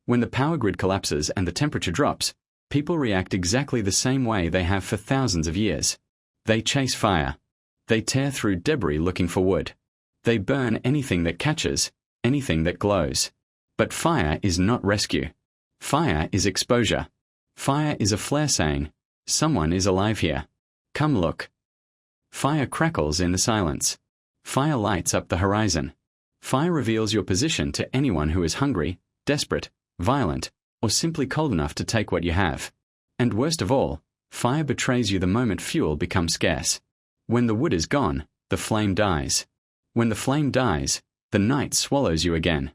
When the power grid collapses and the temperature drops, people react exactly the same way they have for thousands of years. They chase fire. They tear through debris looking for wood. They burn anything that catches, anything that glows. But fire is not rescue. Fire is exposure. Fire is a flare saying, "Someone is alive here. Come look." Fire crackles in the silence. Fire lights up the horizon. Fire reveals your position to anyone who is hungry, desperate, violent, or simply cold enough to take what you have. And worst of all, fire betrays you the moment fuel becomes scarce. When the wood is gone, the flame dies. When the flame dies, the night swallows you again.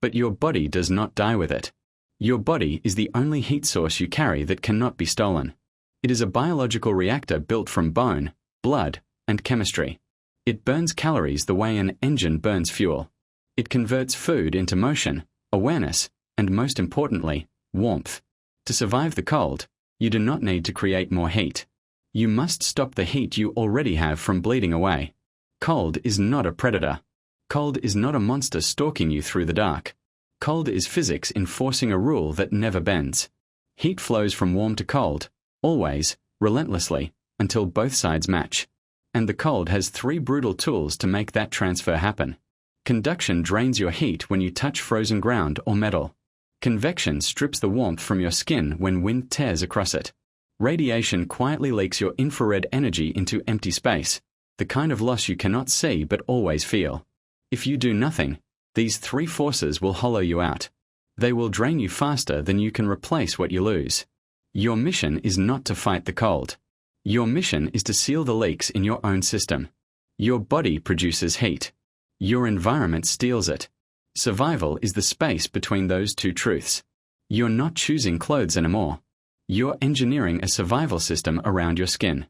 But your body does not die with it. Your body is the only heat source you carry that cannot be stolen. It is a biological reactor built from bone, blood, and chemistry. It burns calories the way an engine burns fuel. It converts food into motion, awareness, and most importantly, warmth. To survive the cold, you do not need to create more heat. You must stop the heat you already have from bleeding away. Cold is not a predator. Cold is not a monster stalking you through the dark. Cold is physics enforcing a rule that never bends. Heat flows from warm to cold, always, relentlessly, until both sides match. And the cold has 3 brutal tools to make that transfer happen. Conduction drains your heat when you touch frozen ground or metal. Convection strips the warmth from your skin when wind tears across it. Radiation quietly leaks your infrared energy into empty space, the kind of loss you cannot see but always feel. If you do nothing, these 3 forces will hollow you out. They will drain you faster than you can replace what you lose. Your mission is not to fight the cold. Your mission is to seal the leaks in your own system. Your body produces heat. Your environment steals it. Survival is the space between those 2 truths. You're not choosing clothes anymore. You're engineering a survival system around your skin.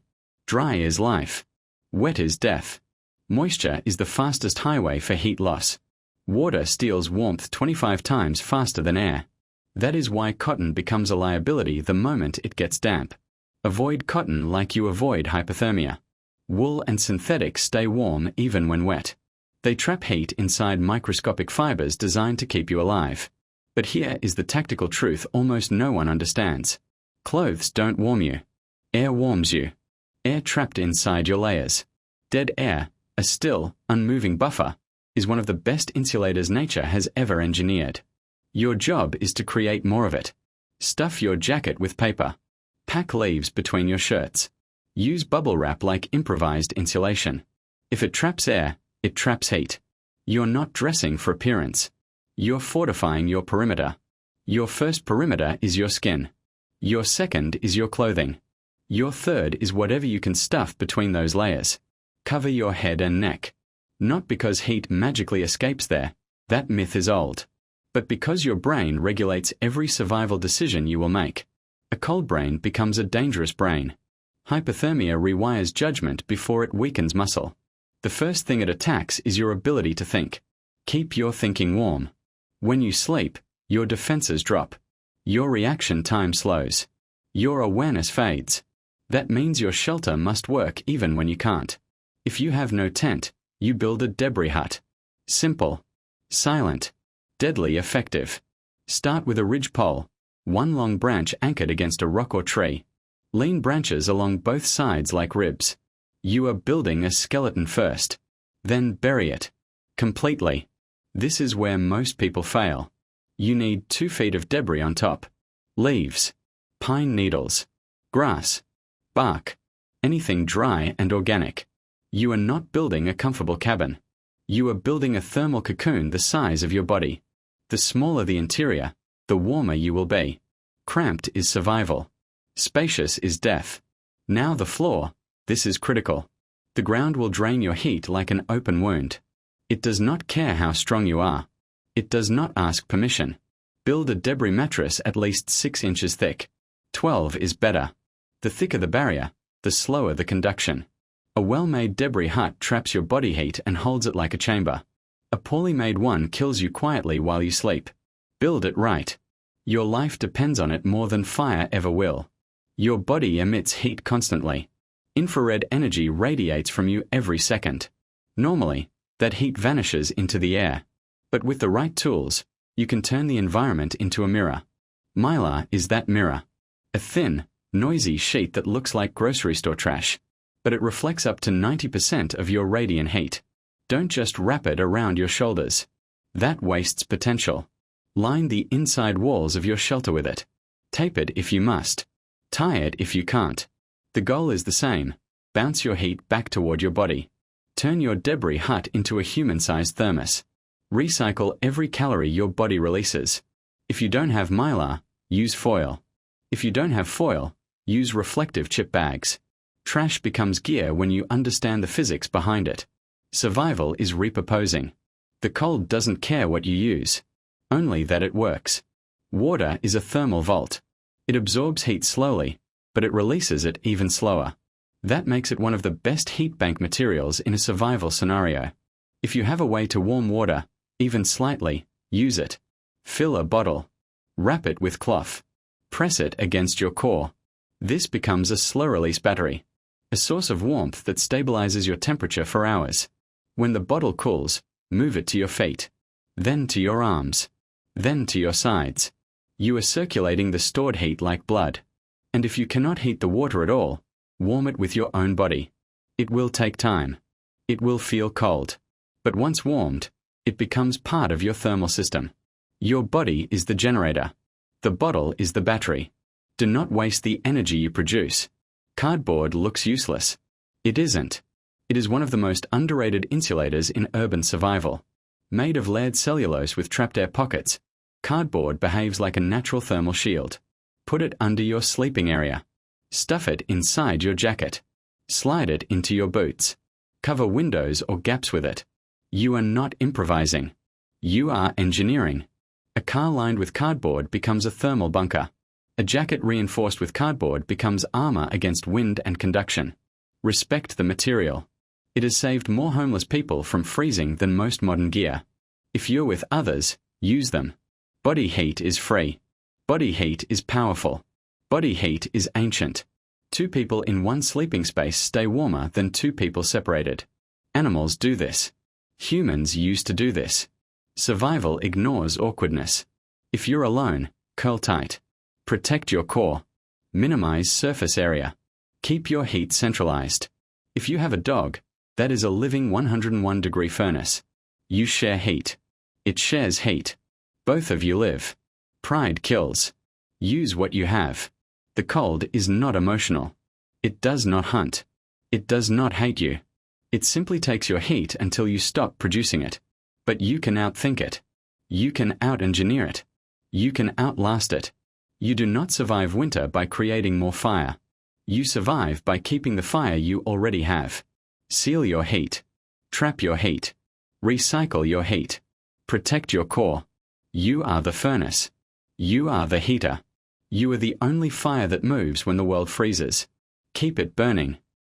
Dry is life. Wet is death. Moisture is the fastest highway for heat loss. Water steals warmth 25 times faster than air. That is why cotton becomes a liability the moment it gets damp. Avoid cotton like you avoid hypothermia. Wool and synthetics stay warm even when wet. They trap heat inside microscopic fibers designed to keep you alive. But here is the tactical truth almost no one understands. Clothes don't warm you. Air warms you. Air trapped inside your layers. Dead air, a still, unmoving buffer, is one of the best insulators nature has ever engineered. Your job is to create more of it. Stuff your jacket with paper. Pack leaves between your shirts. Use bubble wrap like improvised insulation. If it traps air, it traps heat. You're not dressing for appearance. You're fortifying your perimeter. Your first perimeter is your skin. Your second is your clothing. Your third is whatever you can stuff between those layers. Cover your head and neck. Not because heat magically escapes there, that myth is old, but because your brain regulates every survival decision you will make. A cold brain becomes a dangerous brain. Hypothermia rewires judgment before it weakens muscle. The first thing it attacks is your ability to think. Keep your thinking warm. When you sleep, your defenses drop. Your reaction time slows. Your awareness fades. That means your shelter must work even when you can't. If you have no tent, you build a debris hut. Simple, silent, deadly effective. Start with a ridge pole, one long branch anchored against a rock or tree. Lean branches along both sides like ribs. You are building a skeleton first. Then bury it. Completely. This is where most people fail. You need 2 feet of debris on top. Leaves. Pine needles. Grass. Bark. Anything dry and organic. You are not building a comfortable cabin. You are building a thermal cocoon the size of your body. The smaller the interior, the warmer you will be. Cramped is survival. Spacious is death. Now the floor, this is critical. The ground will drain your heat like an open wound. It does not care how strong you are. It does not ask permission. Build a debris mattress at least 6 inches thick. 12 is better. The thicker the barrier, the slower the conduction. A well-made debris hut traps your body heat and holds it like a chamber. A poorly made one kills you quietly while you sleep. Build it right. Your life depends on it more than fire ever will. Your body emits heat constantly. Infrared energy radiates from you every second. Normally, that heat vanishes into the air. But with the right tools, You can turn the environment into a mirror. Mylar is that mirror. A thin, noisy sheet that looks like grocery store trash, but it reflects up to 90% of your radiant heat. Don't just wrap it around your shoulders. That wastes potential. Line the inside walls of your shelter with it. Tape it if you must. Tie it if you can't. The goal is the same. Bounce your heat back toward your body. Turn your debris hut into a human-sized thermos. Recycle every calorie your body releases. If you don't have Mylar, use foil. If you don't have foil, use reflective chip bags. Trash becomes gear when you understand the physics behind it. Survival is repurposing. The cold doesn't care what you use, only that it works. Water is a thermal vault. It absorbs heat slowly, but it releases it even slower. That makes it one of the best heat bank materials in a survival scenario. If you have a way to warm water, even slightly, use it. Fill a bottle. Wrap it with cloth. Press it against your core. This becomes a slow-release battery, a source of warmth that stabilizes your temperature for hours. When the bottle cools, move it to your feet, then to your arms, then to your sides. You are circulating the stored heat like blood. And if you cannot heat the water at all, warm it with your own body. It will take time. It will feel cold. But once warmed, it becomes part of your thermal system. Your body is the generator. The bottle is the battery. Do not waste the energy you produce. Cardboard looks useless. It isn't. It is one of the most underrated insulators in urban survival. Made of layered cellulose with trapped air pockets, cardboard behaves like a natural thermal shield. Put it under your sleeping area. Stuff it inside your jacket. Slide it into your boots. Cover windows or gaps with it. You are not improvising. You are engineering. A car lined with cardboard becomes a thermal bunker. A jacket reinforced with cardboard becomes armor against wind and conduction. Respect the material. It has saved more homeless people from freezing than most modern gear. If you're with others, use them. Body heat is free. Body heat is powerful. Body heat is ancient. 2 people in one sleeping space stay warmer than 2 people separated. Animals do this. Humans used to do this. Survival ignores awkwardness. If you're alone, curl tight. Protect your core. Minimize surface area. Keep your heat centralized. If you have a dog, that is a living 101-degree furnace. You share heat. It shares heat. Both of you live. Pride kills. Use what you have. The cold is not emotional. It does not hunt. It does not hate you. It simply takes your heat until you stop producing it. But you can outthink it. You can out-engineer it. You can outlast it. You do not survive winter by creating more fire. You survive by keeping the fire you already have. Seal your heat. Trap your heat. Recycle your heat. Protect your core. You are the furnace. You are the heater. You are the only fire that moves when the world freezes. Keep it burning.